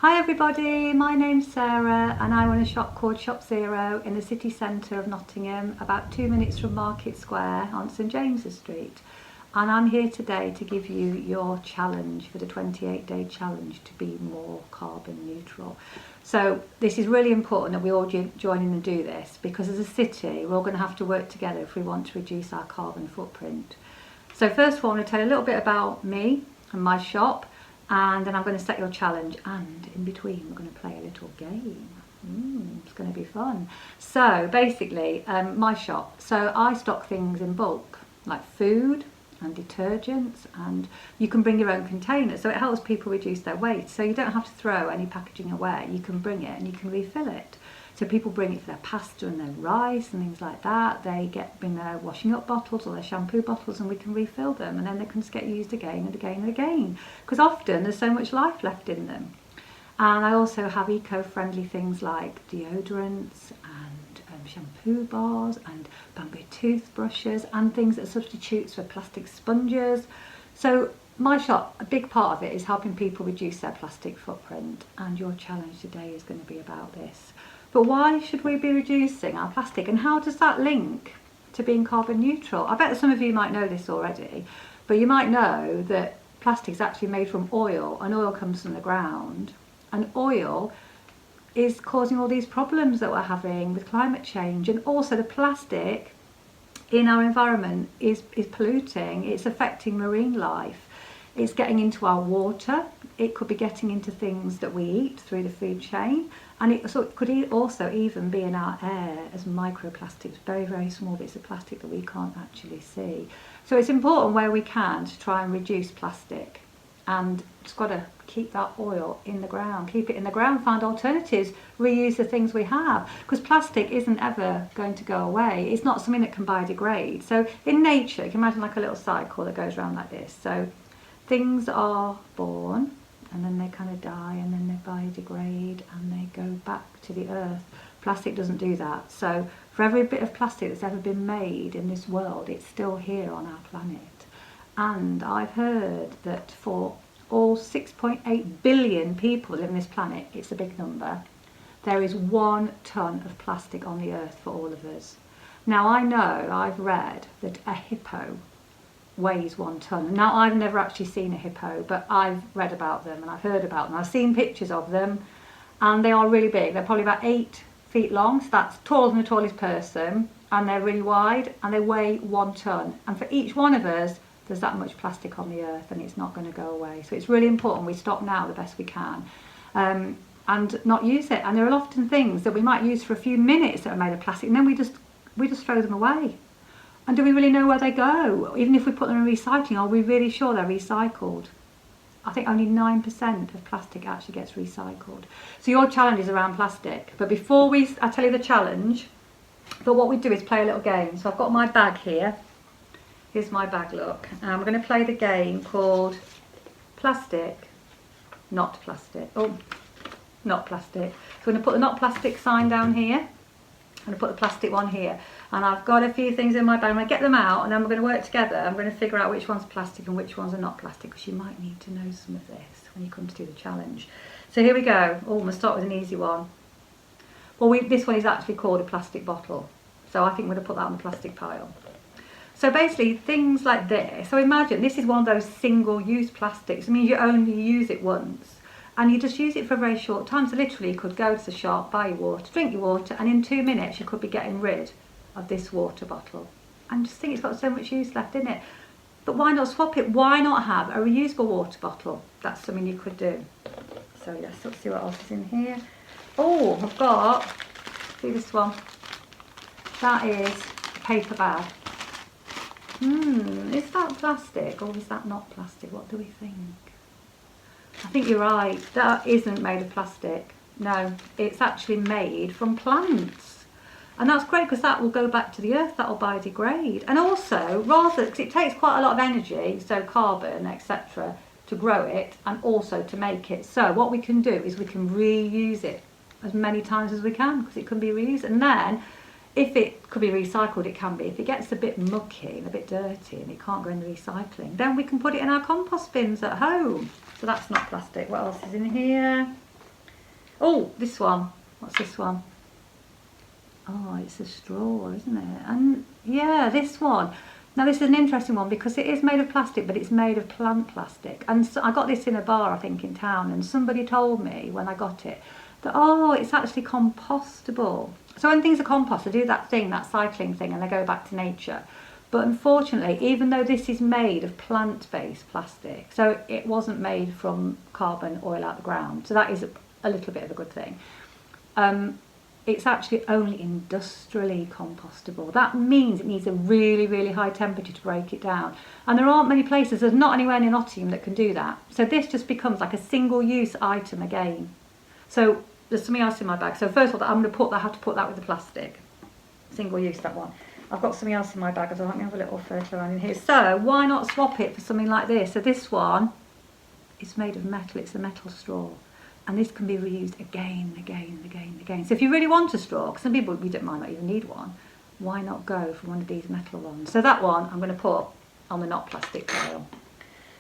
Hi everybody, my name's Sarah and I run a shop called Shop Zero in the city centre of Nottingham, about 2 minutes from Market Square on St James's Street. And I'm here today to give you your challenge for the 28-day challenge to be more carbon neutral. So this is really important that we all join in and do this, because as a city we're all going to have to work together if we want to reduce our carbon footprint. So first of all, I'm going to tell you a little bit about me and my shop, and then I'm going to set your challenge, and in between we're going to play a little game. It's going to be fun. So basically, my shop, so I stock things in bulk, like food and detergents, and you can bring your own container, so it helps people reduce their waste. So you don't have to throw any packaging away, you can bring it and you can refill it. So people bring it for their pasta and their rice and things like that. They bring their washing up bottles or their shampoo bottles, and we can refill them, and then they can just get used again and again and again, because often there's so much life left in them. And I also have eco-friendly things like deodorants and shampoo bars and bamboo toothbrushes and things that are substitutes for plastic sponges. So my shop, a big part of it is helping people reduce their plastic footprint, and your challenge today is going to be about this. But why should we be reducing our plastic, and how does that link to being carbon neutral? I bet that some of you might know this already, but you might know that plastic is actually made from oil, and oil comes from the ground, and oil is causing all these problems that we're having with climate change. And also the plastic in our environment is polluting, it's affecting marine life, it's getting into our water, it could be getting into things that we eat through the food chain, and it could also even be in our air as microplastics, very, very small bits of plastic that we can't actually see. So it's important where we can to try and reduce plastic, and just got to keep that oil in the ground, keep it in the ground, find alternatives, reuse the things we have, because plastic isn't ever going to go away. It's not something that can biodegrade. So in nature, you can imagine like a little cycle that goes around like this. So things are born, and then they kind of die, and then they biodegrade and they go back to the earth. Plastic doesn't do that. So for every bit of plastic that's ever been made in this world, it's still here on our planet. And I've heard that for all 6.8 billion people that live on this planet, it's a big number, there is 1 ton of plastic on the earth for all of us. Now I know, I've read that a hippo weighs 1 ton. Now I've never actually seen a hippo, but I've read about them and I've heard about them. I've seen pictures of them, and they are really big. They're probably about 8 feet long, so that's taller than the tallest person, and they're really wide, and they weigh 1 ton. And for each one of us, there's that much plastic on the earth, and it's not going to go away. So it's really important we stop now the best we can, and not use it. And there are often things that we might use for a few minutes that are made of plastic, and then we just throw them away. And do we really know where they go? Even if we put them in recycling, are we really sure they're recycled? I think only 9% of plastic actually gets recycled. So your challenge is around plastic. But before I tell you the challenge, but what we do is play a little game. So I've got my bag here. Here's my bag, look. And I'm going to play the game called Plastic, Not Plastic. Oh, not plastic. So I'm going to put the not plastic sign down here. I'm going to put the plastic one here, and I've got a few things in my bag. I'm going to get them out, and then we're going to work together. I'm going to figure out which one's plastic and which ones are not plastic, because you might need to know some of this when you come to do the challenge. So here we go. Oh, I'm going to start with an easy one. Well, this one is actually called a plastic bottle, so I think we're going to put that on the plastic pile. So basically things like this, so imagine this is one of those single-use plastics. It means you only use it once, and you just use it for a very short time. So literally you could go to the shop, buy your water, drink your water, and in 2 minutes you could be getting rid of this water bottle. And just think, it's got so much use left in it. But why not swap it? Why not have a reusable water bottle? That's something you could do. So yes, let's see what else is in here. Oh, I've got, see this one? That is a paper bag. Is that plastic or is that not plastic? What do we think? I think you're right, that isn't made of plastic. No, it's actually made from plants. And that's great, because that will go back to the earth, that will biodegrade. And also, because it takes quite a lot of energy, so carbon, etc., to grow it and also to make it. So what we can do is we can reuse it as many times as we can, because it can be reused. And then, if it could be recycled, it can be. If it gets a bit mucky and a bit dirty and it can't go in the recycling, then we can put it in our compost bins at home. So that's not plastic. What else is in here? Oh, this one. What's this one? Oh, it's a straw, isn't it? And yeah, this one. Now this is an interesting one because it is made of plastic, but it's made of plant plastic. And so I got this in a bar, I think, in town, and somebody told me when I got it that, oh, it's actually compostable. So when things are compost, they do that thing, that cycling thing, and they go back to nature. But unfortunately, even though this is made of plant-based plastic, so it wasn't made from carbon oil out the ground, so that is a little bit of a good thing. It's actually only industrially compostable. That means it needs a really, really high temperature to break it down. And there aren't many places, there's not anywhere near Nottingham that can do that. So this just becomes like a single-use item again. So there's something else in my bag. So first of all, I have to put that with the plastic. Single use, that one. I've got something else in my bag as well. Let me have a little fertile around in here. So why not swap it for something like this? So this one is made of metal. It's a metal straw. And this can be reused again, again, again, again. So if you really want a straw, because some people, might not even need one, why not go for one of these metal ones? So that one I'm going to put on the not plastic pile.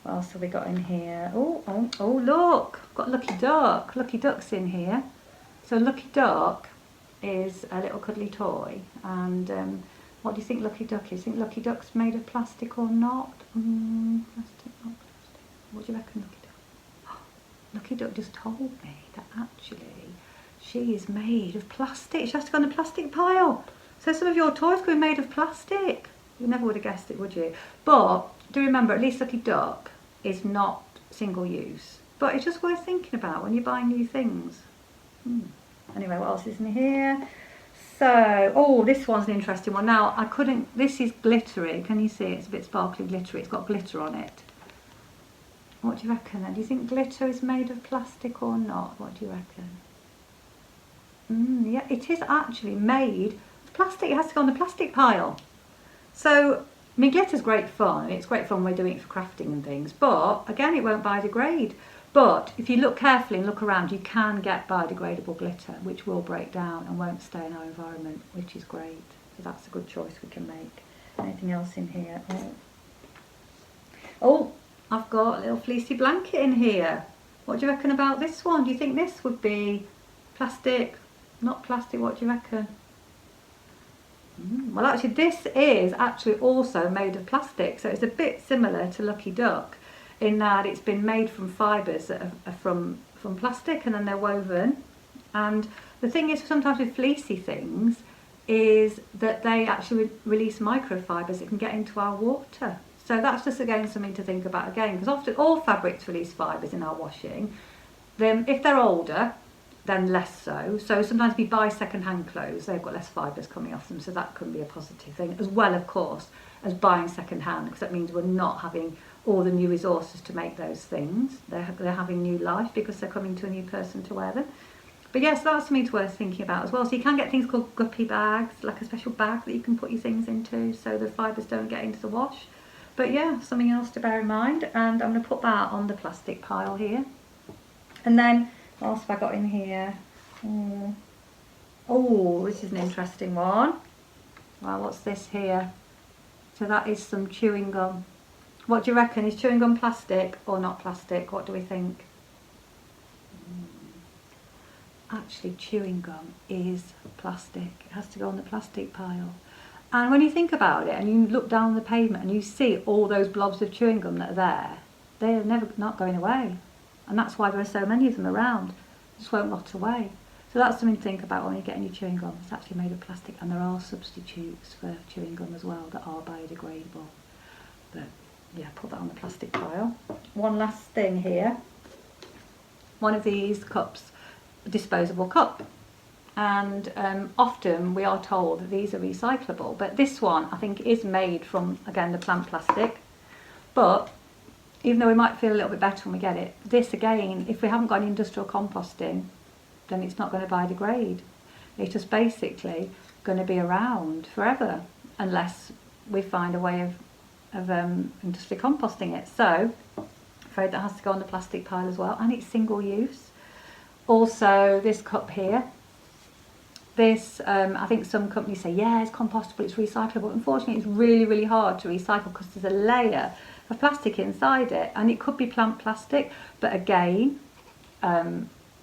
What else have we got in here? Oh, look, got Lucky Duck. Lucky Duck's in here. So Lucky Duck is a little cuddly toy. And what do you think Lucky Duck is? Think Lucky Duck's made of plastic or not? Plastic, not plastic. What do you reckon, Lucky Duck? Lucky Duck just told me that actually she is made of plastic. She has to go on the plastic pile. So some of your toys could be made of plastic. You never would have guessed it, would you? But do remember, at least Lucky Duck is not single use. But it's just worth thinking about when you buy new things. Anyway, what else is in here? So, oh, this one's an interesting one. Now, this is glittery. Can you see? It's a bit sparkly glittery. It's got glitter on it. What do you reckon then? Do you think glitter is made of plastic or not? What do you reckon? Yeah, it is actually made of plastic. It has to go on the plastic pile. So, I mean, glitter's great fun. It's great fun when we're doing it for crafting and things. But, again, it won't biodegrade. But if you look carefully and look around, you can get biodegradable glitter, which will break down and won't stay in our environment, which is great. So that's a good choice we can make. Anything else in here? Oh, I've got a little fleecy blanket in here. What do you reckon about this one? Do you think this would be plastic? Not plastic, what do you reckon? Well, actually, this is actually also made of plastic, so it's a bit similar to Lucky Duck in that it's been made from fibres that are from plastic, and then they're woven. And the thing is, sometimes with fleecy things, is that they actually release microfibres that can get into our water. So that's just again something to think about again, because often all fabrics release fibres in our washing. Then if they're older, then less so. So sometimes we buy second-hand clothes, they've got less fibres coming off them, so that can be a positive thing, as well, of course, as buying second-hand, because that means we're not having all the new resources to make those things. They're having new life because they're coming to a new person to wear them. But yes, that's something worth thinking about as well. So you can get things called guppy bags, like a special bag that you can put your things into so the fibres don't get into the wash. But yeah, something else to bear in mind, and I'm going to put that on the plastic pile here. And then, what else have I got in here? Oh, this is an interesting one. Well, what's this here? So that is some chewing gum. What do you reckon? Is chewing gum plastic or not plastic? What do we think? Actually, chewing gum is plastic. It has to go on the plastic pile. And when you think about it and you look down the pavement and you see all those blobs of chewing gum that are there, they're not going away. And that's why there are so many of them around. They just won't rot away. So that's something to think about when you're getting your chewing gum. It's actually made of plastic, and there are substitutes for chewing gum as well that are biodegradable. But yeah, put that on the plastic pile. One last thing here. One of these cups, a disposable cup. And often we are told that these are recyclable, but this one I think is made from, again, the plant plastic. But even though we might feel a little bit better when we get it, this again, if we haven't got any industrial composting, then it's not going to biodegrade. It's just basically going to be around forever unless we find a way of industrially composting it. So I'm afraid that has to go on the plastic pile as well, and it's single use. Also, this cup here. This, I think some companies say, yeah, it's compostable, it's recyclable. Unfortunately, it's really, really hard to recycle because there's a layer of plastic inside it, and it could be plant plastic, but again,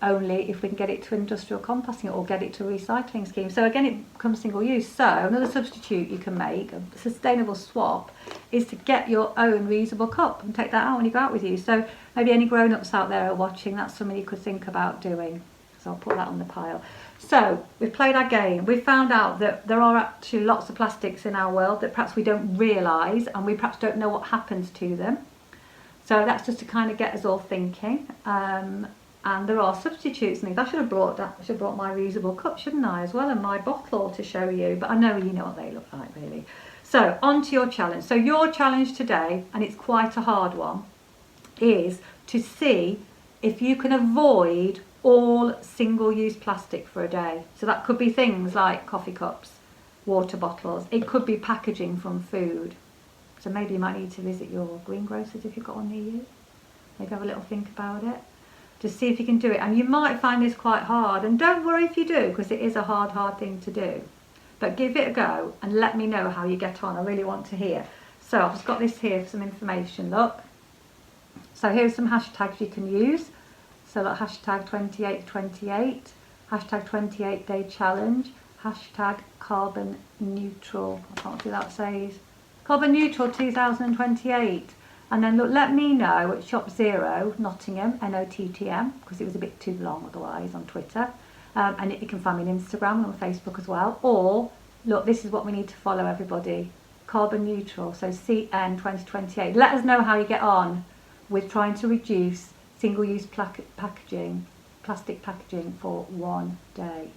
only if we can get it to industrial composting or get it to a recycling scheme. So again, it becomes single use. So another substitute you can make, a sustainable swap, is to get your own reusable cup and take that out when you go out with you. So maybe any grown-ups out there are watching, that's something you could think about doing. So I'll put that on the pile. So we've played our game. We've found out that there are actually lots of plastics in our world that perhaps we don't realise, and we perhaps don't know what happens to them. So that's just to kind of get us all thinking. And there are substitutes and things. I should have brought my reusable cup, shouldn't I, as well, and my bottle to show you. But I know you know what they look like, really. So on to your challenge. So your challenge today, and it's quite a hard one, is to see if you can avoid all single-use plastic for a day. So that could be things like coffee cups, water bottles. It could be packaging from food. So maybe you might need to visit your greengrocers if you've got one near you. Maybe have a little think about it. Just see if you can do it. And you might find this quite hard. And don't worry if you do, because it is a hard thing to do. But give it a go and let me know how you get on. I really want to hear. So I've just got this here for some information. Look. So here's some hashtags you can use. So like hashtag 2828, hashtag 28 day challenge, hashtag carbon neutral. I can't see that says. Carbon neutral 2028. And then look, let me know at Shop Zero, Nottingham, N-O-T-T-M, because it was a bit too long otherwise on Twitter. And you can find me on Instagram and on Facebook as well. Or, look, this is what we need to follow, everybody. Carbon neutral, so CN 2028. Let us know how you get on with trying to reduce single-use plastic packaging for one day.